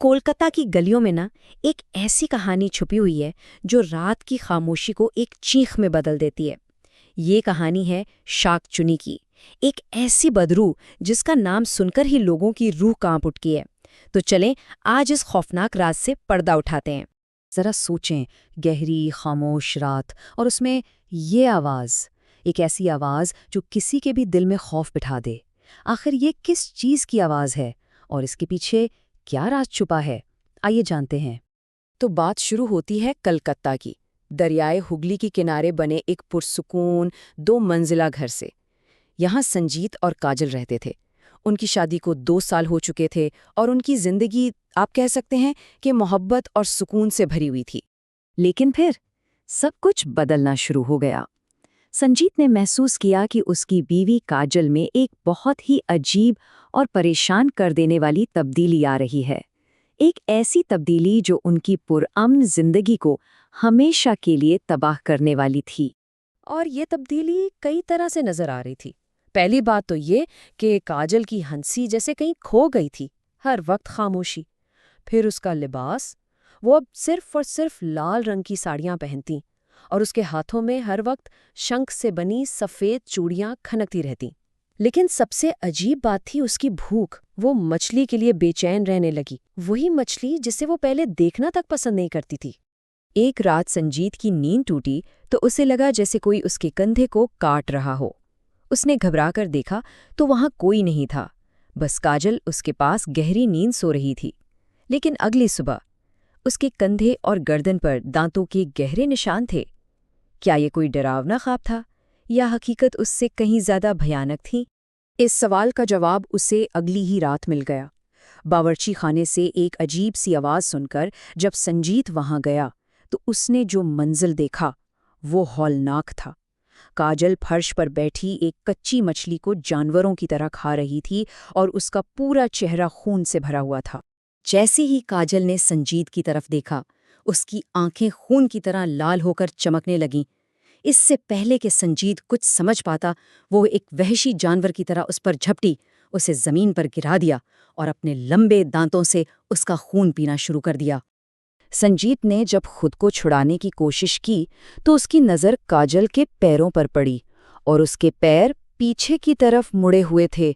कोलकाता की गलियों में ना एक ऐसी कहानी छुपी हुई है जो रात की खामोशी को एक चीख में बदल देती है। ये कहानी है शाकचुनी की, एक ऐसी बदरू जिसका नाम सुनकर ही लोगों की रूह कांप उठती है। तो चलें आज इस खौफनाक रात से पर्दा उठाते हैं। जरा सोचें, गहरी खामोश रात और उसमें ये आवाज़, एक ऐसी आवाज़ जो किसी के भी दिल में खौफ बिठा दे। आखिर ये किस चीज़ की आवाज़ है और इसके पीछे क्या राज छुपा है? आइए जानते हैं। तो बात शुरू होती है कलकत्ता की, दरियाए हुगली के किनारे बने एक पुरसुकून 2 मंजिला घर से। यहाँ संजीत और काजल रहते थे। उनकी शादी को 2 साल हो चुके थे और उनकी जिंदगी आप कह सकते हैं कि मोहब्बत और सुकून से भरी हुई थी। लेकिन फिर सब कुछ बदलना शुरू हो गया। संजीत ने महसूस किया कि उसकी बीवी काजल में एक बहुत ही अजीब और परेशान कर देने वाली तब्दीली आ रही है। एक ऐसी तब्दीली जो उनकी पुरअमन जिंदगी को हमेशा के लिए तबाह करने वाली थी। और ये तब्दीली कई तरह से नजर आ रही थी। पहली बात तो ये कि काजल की हंसी जैसे कहीं खो गई थी, हर वक्त खामोशी। फिर उसका लिबास, वो अब सिर्फ और सिर्फ लाल रंग की साड़ियां पहनती और उसके हाथों में हर वक्त शंख से बनी सफ़ेद चूड़ियां खनकती रहती। लेकिन सबसे अजीब बात थी उसकी भूख। वो मछली के लिए बेचैन रहने लगी, वही मछली जिसे वो पहले देखना तक पसंद नहीं करती थी। एक रात संजीत की नींद टूटी तो उसे लगा जैसे कोई उसके कंधे को काट रहा हो। उसने घबराकर देखा तो वहां कोई नहीं था, बस काजल उसके पास गहरी नींद सो रही थी। लेकिन अगली सुबह उसके कंधे और गर्दन पर दांतों के गहरे निशान थे। क्या ये कोई डरावना ख्वाब था या हकीकत उससे कहीं ज्यादा भयानक थी? इस सवाल का जवाब उसे अगली ही रात मिल गया। बावर्ची खाने से एक अजीब सी आवाज़ सुनकर जब संजीत वहां गया तो उसने जो मंजिल देखा वो हौलनाक था। काजल फर्श पर बैठी एक कच्ची मछली को जानवरों की तरह खा रही थी और उसका पूरा चेहरा खून से भरा हुआ था। जैसे ही काजल ने संजीत की तरफ देखा, उसकी आंखें खून की तरह लाल होकर चमकने लगीं। इससे पहले कि संजीत कुछ समझ पाता, वो एक वहशी जानवर की तरह उस पर झपटी, उसे जमीन पर गिरा दिया और अपने लंबे दांतों से उसका खून पीना शुरू कर दिया। संजीत ने जब खुद को छुड़ाने की कोशिश की तो उसकी नज़र काजल के पैरों पर पड़ी और उसके पैर पीछे की तरफ मुड़े हुए थे।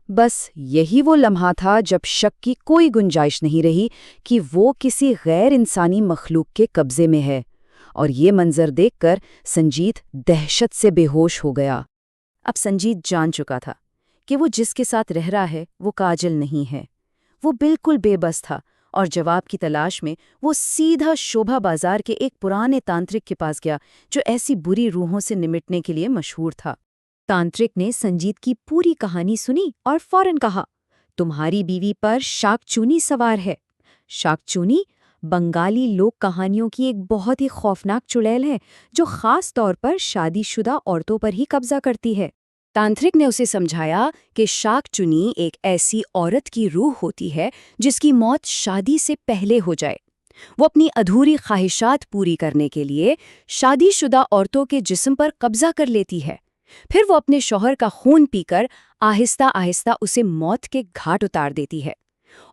बस यही वो लम्हा था जब शक की कोई गुंजाइश नहीं रही कि वो किसी गैर इंसानी मखलूक के कब्जे में है। और ये मंजर देखकर संजीत दहशत से बेहोश हो गया। अब संजीत जान चुका था कि वो जिसके साथ रह रहा है वो काजल नहीं है। वो बिल्कुल बेबस था और जवाब की तलाश में वो सीधा शोभा बाजार के एक पुराने तांत्रिक के पास गया जो ऐसी बुरी रूहों से निमिटने के लिए मशहूर था। तांत्रिक ने संजीत की पूरी कहानी सुनी और फौरन कहा, तुम्हारी बीवी पर शाकचूनी सवार है। शाकचूनी बंगाली लोक कहानियों की एक बहुत ही खौफनाक चुड़ैल है जो खास तौर पर शादीशुदा औरतों पर ही कब्जा करती है। तांत्रिक ने उसे समझाया कि शाकचूनी एक ऐसी औरत की रूह होती है जिसकी मौत शादी से पहले हो जाए। वो अपनी अधूरी ख्वाहिशात पूरी करने के लिए शादीशुदा औरतों के जिस्म पर कब्जा कर लेती है। फिर वो अपने शौहर का खून पीकर आहिस्ता आहिस्ता उसे मौत के घाट उतार देती है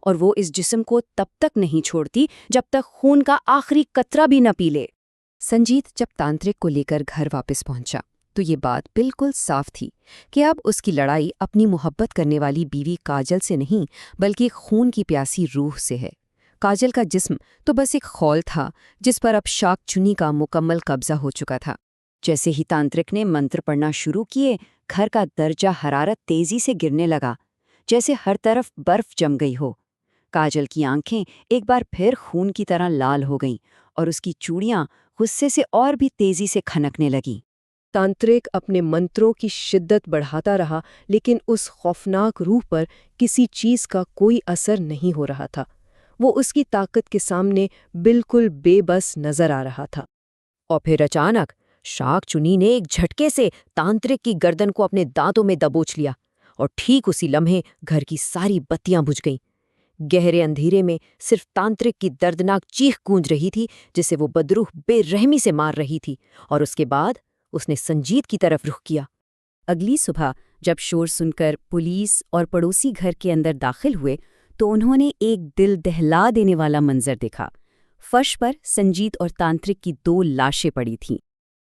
और वो इस जिस्म को तब तक नहीं छोड़ती जब तक खून का आखिरी कतरा भी न पी ले। संजीत जब तांत्रिक को लेकर घर वापस पहुंचा तो ये बात बिल्कुल साफ थी कि अब उसकी लड़ाई अपनी मोहब्बत करने वाली बीवी काजल से नहीं बल्कि खून की प्यासी रूह से है। काजल का जिस्म तो बस एक खौल था जिस पर अब शाकचूनी का मुकम्मल कब्जा हो चुका था। जैसे ही तांत्रिक ने मंत्र पढ़ना शुरू किए, घर का दर्जा हरारत तेजी से गिरने लगा, जैसे हर तरफ बर्फ जम गई हो। काजल की आंखें एक बार फिर खून की तरह लाल हो गईं और उसकी चूड़ियां गुस्से से और भी तेजी से खनकने लगीं। तांत्रिक अपने मंत्रों की शिद्दत बढ़ाता रहा, लेकिन उस खौफनाक रूह पर किसी चीज का कोई असर नहीं हो रहा था। वो उसकी ताकत के सामने बिल्कुल बेबस नजर आ रहा था। और फिर अचानक शाकचूनी ने एक झटके से तांत्रिक की गर्दन को अपने दांतों में दबोच लिया और ठीक उसी लम्हे घर की सारी बत्तियां बुझ गईं। गहरे अंधेरे में सिर्फ तांत्रिक की दर्दनाक चीख गूंज रही थी जिसे वो बदरूह बेरहमी से मार रही थी। और उसके बाद उसने संजीत की तरफ रुख किया। अगली सुबह जब शोर सुनकर पुलिस और पड़ोसी घर के अंदर दाखिल हुए तो उन्होंने एक दिल दहला देने वाला मंजर देखा। फर्श पर संजीत और तांत्रिक की 2 लाशें पड़ी थीं।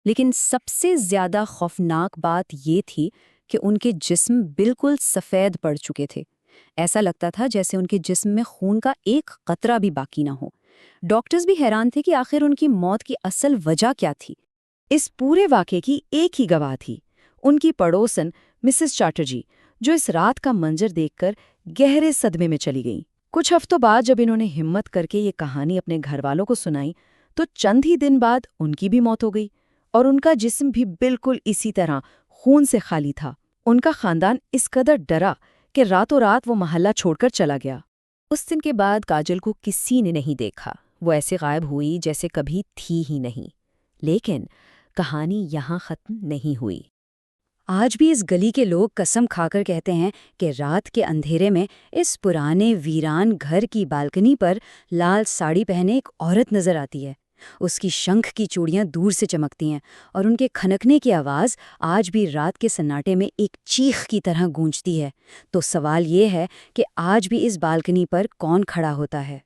लेकिन सबसे ज्यादा खौफनाक बात ये थी कि उनके जिस्म बिल्कुल सफ़ेद पड़ चुके थे। ऐसा लगता था जैसे उनके जिस्म में खून का एक कतरा भी बाकी ना हो। डॉक्टर्स भी हैरान थे कि आखिर उनकी मौत की असल वजह क्या थी। इस पूरे वाक़े की एक ही गवाह थी, उनकी पड़ोसन मिसेस चैटर्जी, जो इस रात का मंजर देखकर गहरे सदमे में चली गईं। कुछ हफ्तों बाद जब इन्होंने हिम्मत करके ये कहानी अपने घरवालों को सुनाई, तो चंद ही दिन बाद उनकी भी मौत हो गई और उनका जिस्म भी बिल्कुल इसी तरह खून से खाली था। उनका खानदान इस कदर डरा कि रातों रात वो मोहल्ला छोड़कर चला गया। उस दिन के बाद काजल को किसी ने नहीं देखा। वो ऐसे गायब हुई जैसे कभी थी ही नहीं। लेकिन कहानी यहाँ खत्म नहीं हुई। आज भी इस गली के लोग कसम खाकर कहते हैं कि रात के अंधेरे में इस पुराने वीरान घर की बालकनी पर लाल साड़ी पहने एक औरत नजर आती है। उसकी शंख की चूड़ियां दूर से चमकती हैं और उनके खनकने की आवाज़ आज भी रात के सन्नाटे में एक चीख की तरह गूंजती है। तो सवाल ये है कि आज भी इस बालकनी पर कौन खड़ा होता है?